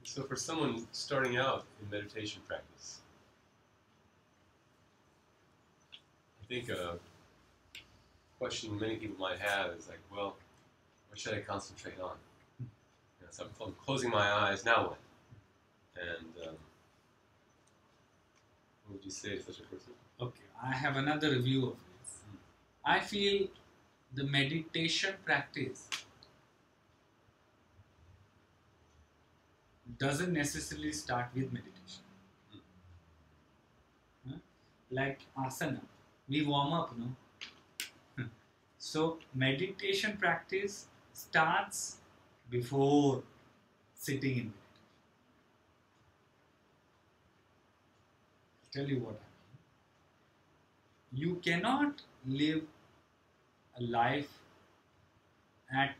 So for someone starting out in meditation practice, I think a question many people might have is like, well, what should I concentrate on? So I'm closing my eyes, now what? And what would you say to such a person? Okay, I have another review of this. I feel the meditation practice doesn't necessarily start with meditation. Like asana, we warm up, no? So meditation practice starts before sitting in meditation. I'll tell you what I mean. You cannot live a life at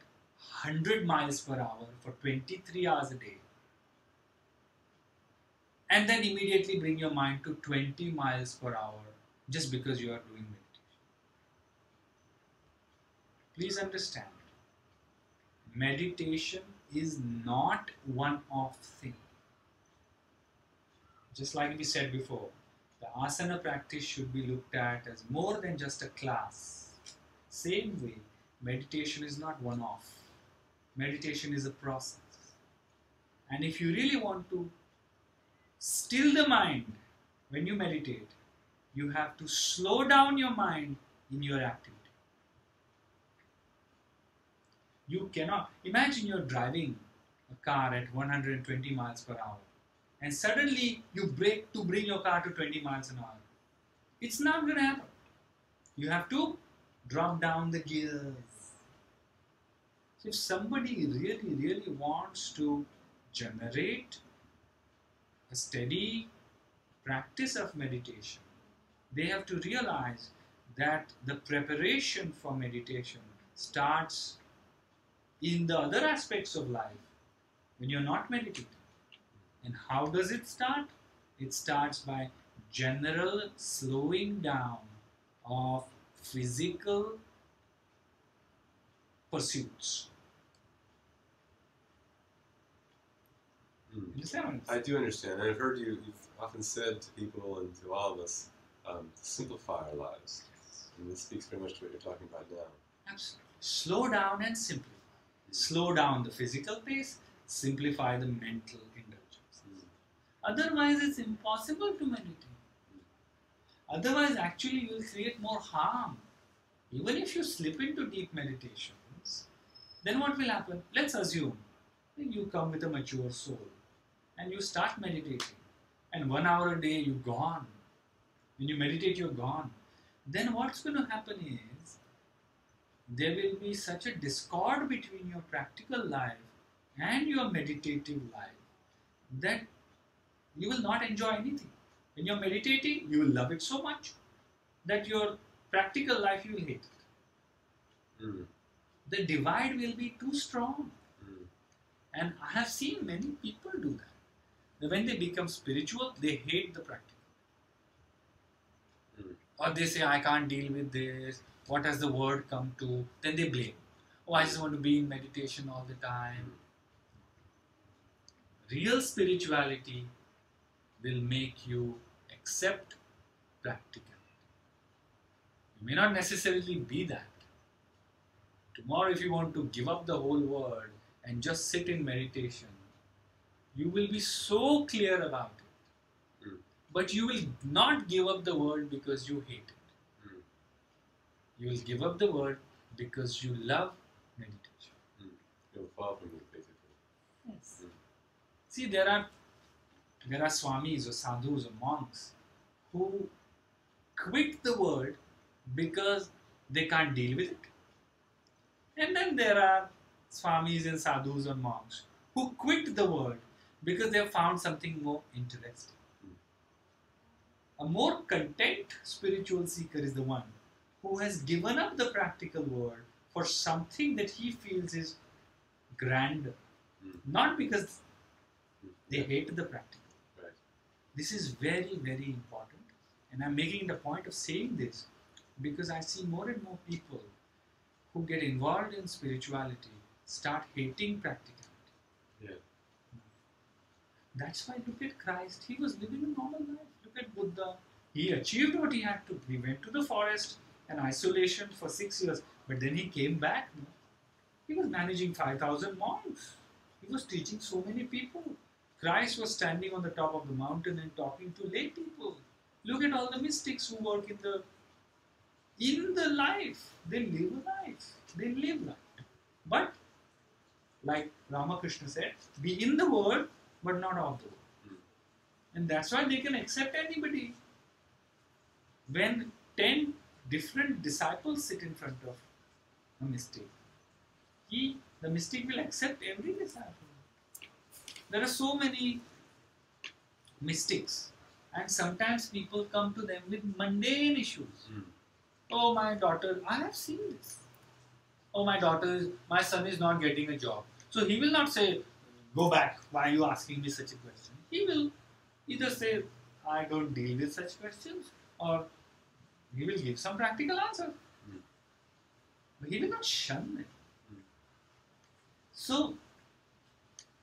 100 miles per hour for 23 hours a day and then immediately bring your mind to 20 miles per hour just because you are doing meditation. Please understand, meditation is not one-off thing. Just like we said before, the asana practice should be looked at as more than just a class. Same way, meditation is not one-off. Meditation is a process. And if you really want to still the mind when you meditate, you have to slow down your mind in your activity. You cannot imagine you're driving a car at 120 miles per hour and suddenly you brake to bring your car to 20 miles an hour. It's not going to happen. You have to drop down the gears. So if somebody really wants to generate a steady practice of meditation, they have to realize that the preparation for meditation starts in the other aspects of life when you're not meditating. And how does it start? It starts by general slowing down of physical pursuits. Understand? I do understand, and I've heard you've often said to people and to all of us, simplify our lives. And this speaks very much to what you're talking about now. Absolutely. Slow down and simplify. Slow down the physical pace, simplify the mental indulgence. Otherwise, it's impossible to meditate. Otherwise, actually, you will create more harm. Even if you slip into deep meditations, then what will happen? Let's assume you come with a mature soul and you start meditating, and 1 hour a day you're gone. When you meditate, you're gone. Then what's going to happen is there will be such a discord between your practical life and your meditative life that you will not enjoy anything. When you're meditating, you will love it so much that your practical life you will hate it. The divide will be too strong. And I have seen many people do that. That when they become spiritual, they hate the practical. Or they say, I can't deal with this. What has the word come to? Then they blame. Oh, I just want to be in meditation all the time. Real spirituality will make you accept practicality. You may not necessarily be that. Tomorrow, if you want to give up the whole world and just sit in meditation, you will be so clear about it. But you will not give up the world because you hate it. You will give up the world because you love meditation. You'll fall from it, basically. Yes. See, there are swamis or sadhus or monks who quit the world because they can't deal with it. And then there are swamis and sadhus or monks who quit the world because they have found something more interesting. A more content spiritual seeker is the one who has given up the practical world for something that he feels is grander. Not because they hate the practical. Right. This is very important. And I'm making the point of saying this because I see more and more people who get involved in spirituality start hating practicality. Yeah. That's why look at Christ. He was living a normal life. Look at Buddha. He achieved what he had to. He went to the forest and isolation for 6 years. But then he came back. No? He was managing 5,000 monks. He was teaching so many people. Christ was standing on the top of the mountain and talking to lay people. Look at all the mystics who work in the life. They live a life. They live life. But like Ramakrishna said, be in the world but not of the world. And that's why they can accept anybody. When 10 different disciples sit in front of a mystic, the mystic will accept every disciple. There are so many mystics, and sometimes people come to them with mundane issues. Oh, my daughter, I have seen this. Oh, my son is not getting a job. So he will not say, go back, why are you asking me such a question? He will either say, I don't deal with such questions, or he will give some practical answer. But he will not shun them. So,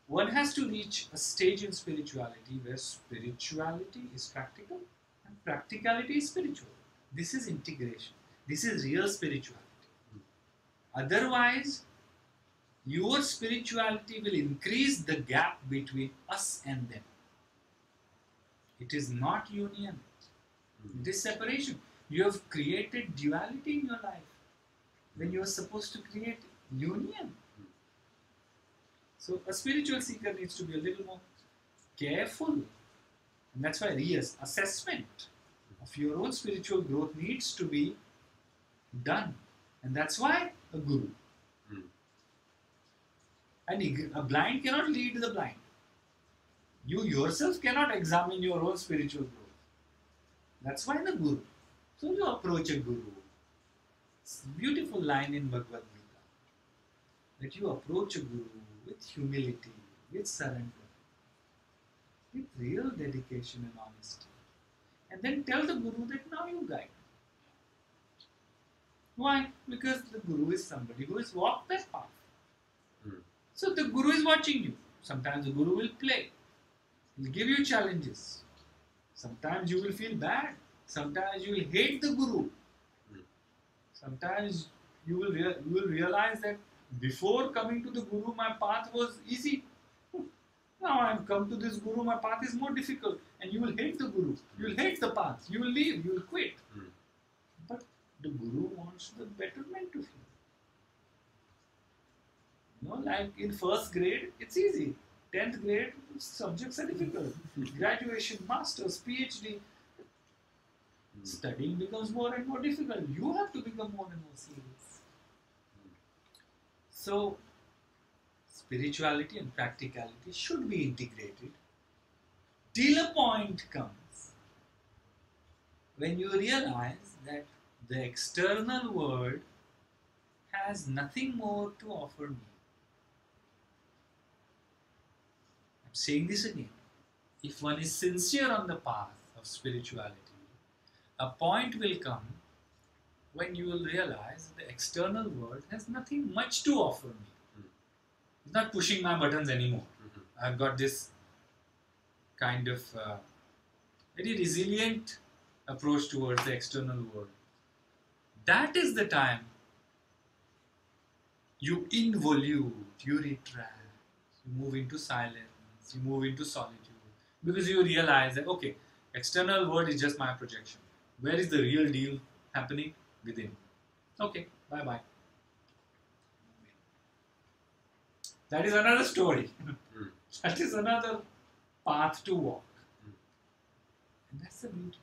one has to reach a stage in spirituality where spirituality is practical and practicality is spiritual. This is integration. This is real spirituality. Otherwise, your spirituality will increase the gap between us and them. It is not union. It is separation. You have created duality in your life when you are supposed to create union. So a spiritual seeker needs to be a little more careful. And that's why assessment of your own spiritual growth needs to be done. And that's why a guru. And a blind cannot lead the blind. You yourself cannot examine your own spiritual growth. That's why the guru. So you approach a guru. It's a beautiful line in Bhagavad Gita. That you approach a guru with humility, with surrender, with real dedication and honesty. And then tell the guru that now you guide. Why? Because the guru is somebody who has walked that path. So the guru is watching you. Sometimes the guru will play. He will give you challenges. Sometimes you will feel bad. Sometimes you will hate the guru. Sometimes you will realize that before coming to the guru, my path was easy. Now I have come to this guru, my path is more difficult. And you will hate the guru. You will hate the path. You will leave. You will quit. But the guru wants the betterment of you. Like in first grade, it's easy. 10th grade, subjects are difficult. Graduation, masters, PhD. Studying becomes more and more difficult. You have to become more and more serious. So, spirituality and practicality should be integrated till a point comes when you realize that the external world has nothing more to offer me. I'm saying this again. If one is sincere on the path of spirituality, a point will come when you will realize that the external world has nothing much to offer me. It's not pushing my buttons anymore. I've got this kind of very resilient approach towards the external world. That is the time you involute, you retract, you move into silence, you move into solitude. Because you realize that, okay, external world is just my projection. Where is the real deal happening? Within. Okay, bye-bye. That is another story. That is another path to walk. And that's the beauty.